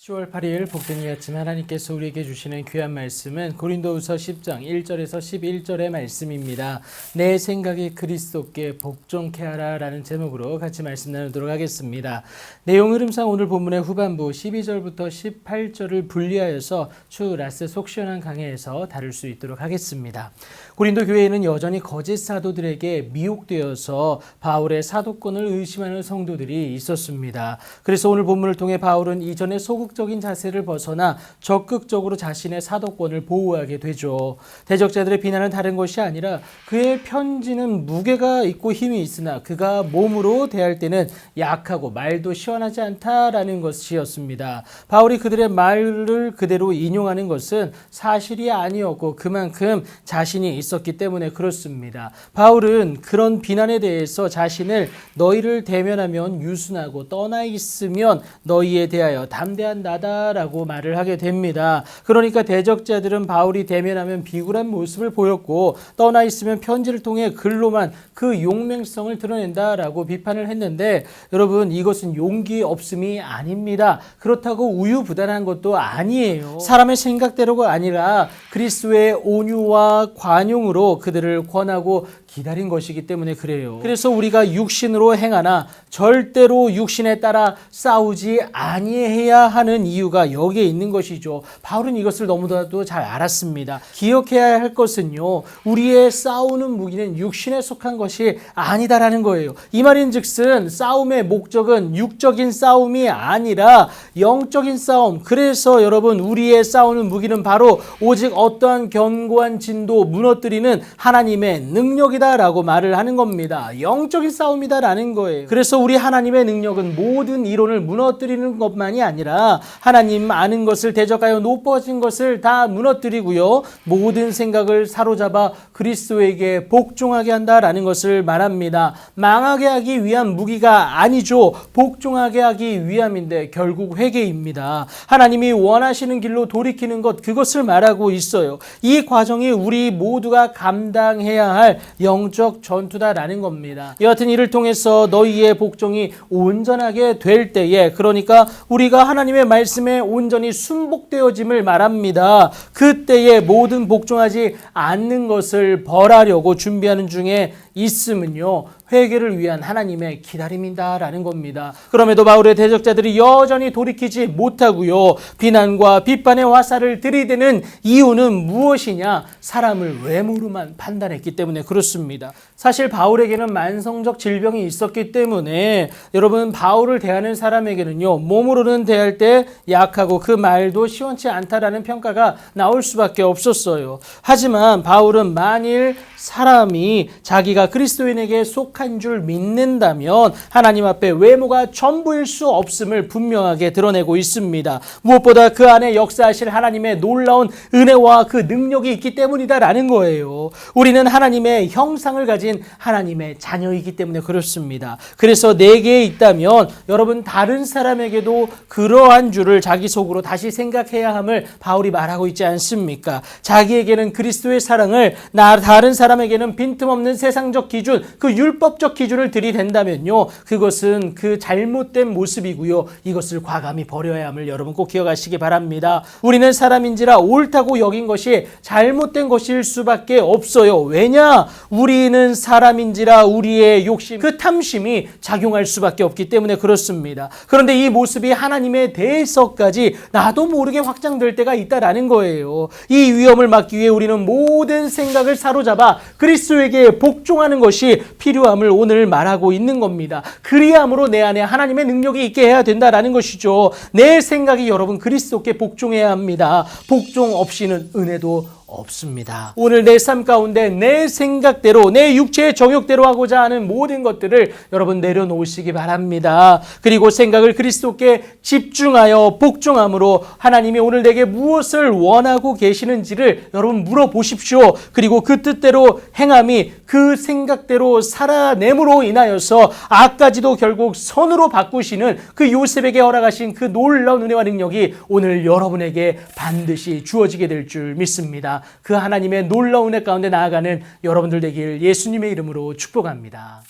10월 8일 복된 아침 하나님께서 우리에게 주시는 귀한 말씀은 고린도후서 10장 1절에서 11절의 말씀입니다. 내 생각이 그리스도께 복종케 하라 라는 제목으로 같이 말씀 나누도록 하겠습니다. 내용 흐름상 오늘 본문의 후반부 12절부터 18절을 분리하여서 추후 라스 속 시원한 강해에서 다룰 수 있도록 하겠습니다. 고린도 교회에는 여전히 거짓 사도들에게 미혹되어서 바울의 사도권을 의심하는 성도들이 있었습니다. 그래서 오늘 본문을 통해 바울은 이전의 소극적인 자세를 벗어나 적극적으로 자신의 사도권을 보호하게 되죠. 대적자들의 비난은 다른 것이 아니라 그의 편지는 무게가 있고 힘이 있으나 그가 몸으로 대할 때는 약하고 말도 시원하지 않다라는 것이었습니다. 바울이 그들의 말을 그대로 인용하는 것은 사실이 아니었고 그만큼 자신이 있었기 때문에 그렇습니다. 바울은 그런 비난에 대해서 자신을 너희를 대면하면 유순하고 떠나 있으면 너희에 대하여 담대한 나다라고 말을 하게 됩니다. 그러니까 대적자들은 바울이 대면하면 비굴한 모습을 보였고 떠나 있으면 편지를 통해 글로만 그 용맹성을 드러낸다라고 비판을 했는데 여러분 이것은 용기 없음이 아닙니다. 그렇다고 우유부단한 것도 아니에요. 사람의 생각대로가 아니라 그리스도의 온유와 관용으로 그들을 권하고 기다린 것이기 때문에 그래요. 그래서 우리가 육신으로 행하나 절대로 육신에 따라 싸우지 아니해야 하는 이유가 여기에 있는 것이죠. 바울은 이것을 너무나도 잘 알았습니다. 기억해야 할 것은요, 우리의 싸우는 무기는 육신에 속한 것이 아니다라는 거예요. 이 말인즉슨 싸움의 목적은 육적인 싸움이 아니라 영적인 싸움. 그래서 여러분 우리의 싸우는 무기는 바로 오직 어떠한 견고한 진도 무너뜨리는 하나님의 능력이다 라고 말을 하는 겁니다. 영적인 싸움이다라는 거예요. 그래서 우리 하나님의 능력은 모든 이론을 무너뜨리는 것만이 아니라 하나님 아는 것을 대적하여 높아진 것을 다 무너뜨리고요. 모든 생각을 사로잡아 그리스도에게 복종하게 한다라는 것을 말합니다. 망하게 하기 위한 무기가 아니죠. 복종하게 하기 위함인데 결국 회개입니다. 하나님이 원하시는 길로 돌이키는 것, 그것을 말하고 있어요. 이 과정이 우리 모두가 감당해야 할 영적 전투다라는 겁니다. 여하튼 이를 통해서 너희의 복종이 온전하게 될 때에, 그러니까 우리가 하나님의 말씀에 온전히 순복되어짐을 말합니다. 그때에 모든 복종하지 않는 것을 벌하려고 준비하는 중에 있음은요, 회개를 위한 하나님의 기다림이다라는 겁니다. 그럼에도 바울의 대적자들이 여전히 돌이키지 못하고요, 비난과 비판의 화살을 들이대는 이유는 무엇이냐? 사람을 외모로만 판단했기 때문에 그렇습니다. 사실 바울에게는 만성적 질병이 있었기 때문에 여러분 바울을 대하는 사람에게는요, 몸으로는 대할 때 약하고 그 말도 시원치 않다라는 평가가 나올 수밖에 없었어요. 하지만 바울은 만일 사람이 자기가 그리스도인에게 속한 줄 믿는다면 하나님 앞에 외모가 전부일 수 없음을 분명하게 드러내고 있습니다. 무엇보다 그 안에 역사하실 하나님의 놀라운 은혜와 그 능력이 있기 때문이다라는 거예요. 우리는 하나님의 형상을 가진 하나님의 자녀이기 때문에 그렇습니다. 그래서 내게 있다면 여러분 다른 사람에게도 그러한 줄을 자기 속으로 다시 생각해야 함을 바울이 말하고 있지 않습니까? 자기에게는 그리스도의 사랑을, 다른 사람에게는 빈틈없는 세상적 기준, 그 율법적 기준을 들이댄다면요, 그것은 그 잘못된 모습이고요, 이것을 과감히 버려야 함을 여러분 꼭 기억하시기 바랍니다. 우리는 사람인지라 옳다고 여긴 것이 잘못된 것일 수밖에 없어요. 왜냐? 우리는 사람인지라 우리의 욕심, 그 탐심이 작용할 수밖에 없기 때문에 그렇습니다. 그런데 이 모습이 하나님에 대해서까지 나도 모르게 확장될 때가 있다라는 거예요. 이 위험을 막기 위해 우리는 모든 생각을 사로잡아 그리스도에게 복종하는 것이 필요함을 오늘 말하고 있는 겁니다. 그리함으로 내 안에 하나님의 능력이 있게 해야 된다라는 것이죠. 내 생각이 여러분 그리스도께 복종해야 합니다. 복종 없이는 은혜도 없습니다. 오늘 내 삶 가운데 내 생각대로, 내 육체의 정욕대로 하고자 하는 모든 것들을 여러분 내려놓으시기 바랍니다. 그리고 생각을 그리스도께 집중하여 복종함으로 하나님이 오늘 내게 무엇을 원하고 계시는지를 여러분 물어보십시오. 그리고 그 뜻대로 행함이 그 생각대로 살아냄으로 인하여서 악까지도 결국 선으로 바꾸시는 그 요셉에게 허락하신 그 놀라운 은혜와 능력이 오늘 여러분에게 반드시 주어지게 될 줄 믿습니다. 그 하나님의 놀라운 은혜 가운데 나아가는 여러분들 되길 예수님의 이름으로 축복합니다.